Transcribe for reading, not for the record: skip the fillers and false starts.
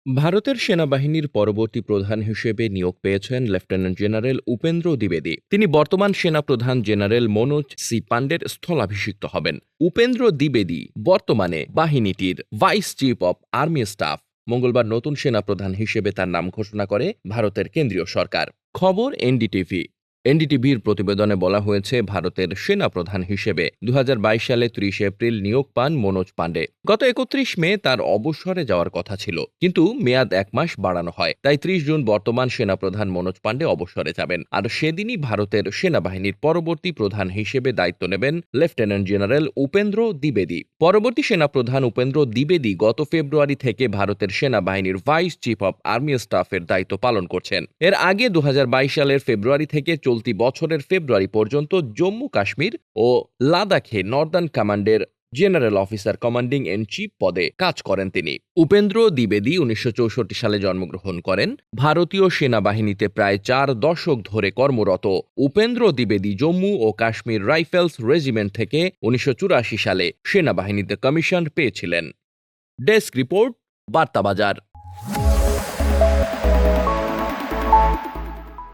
ভারতের সেনাবাহিনীর পরবর্তী প্রধান হিসেবে নিয়োগ পেয়েছেন লেফটেন্যান্ট জেনারেল উপেন্দ্র দ্বিবেদী। তিনি বর্তমান সেনাপ্রধান জেনারেল মনোজ সি পান্ডের স্থলাভিষিক্ত হবেন। উপেন্দ্র দ্বিবেদী বর্তমানে বাহিনীটির vice chief of army staff. মঙ্গলবার নতুন সেনাপ্রধান হিসেবে তার নাম ঘোষণা করে ভারতের কেন্দ্রীয় সরকার। খবর এনডিটিভি। এনডিটিভির প্রতিবেদনে বলা হয়েছে, ভারতের সেনাপ্রধান হিসেবে 2022 সালে 30 এপ্রিল নিয়োগ পান মনোজ পান্ডে। গত 31 মে তার অবসরে যাওয়ার কথা ছিল, কিন্তু মেয়াদ 1 মাস বাড়ানো হয়। তাই 30 জুন বর্তমান সেনাপ্রধান মনোজ পান্ডে অবসরে যাবেন। আর সেদিনই ভারতের সেনাবাহিনীর পরবর্তী প্রধান হিসেবে দায়িত্ব নেবেন লেফটেন্যান্ট জেনারেল উপেন্দ্র দ্বিবেদী। পরবর্তী সেনাপ্রধান উপেন্দ্র দ্বিবেদী গত ফেব্রুয়ারি থেকে ভারতের সেনাবাহিনীর ভাইস চিফ অব আর্মি স্টাফের দায়িত্ব পালন করছেন। এর আগে 2022 সালের ফেব্রুয়ারি থেকে চলতি বছরের ফেব্রুয়ারি পর্যন্ত জম্মু কাশ্মীর ও লাদাখে নর্দার্ন কমান্ডের general officer commanding in chief পদে কাজ করেন তিনি। উপেন্দ্র দ্বিবেদী 1964 সালে জন্মগ্রহণ করেন। ভারতীয় সেনাবাহিনীতে প্রায় 4 দশক ধরে কর্মরত উপেন্দ্র দ্বিবেদী জম্মু ও কাশ্মীর রাইফেলস রেজিমেন্ট থেকে 1984 সালে সেনাবাহিনীতে কমিশন পেয়েছিলেন। Desk report, বার্তাবাজার।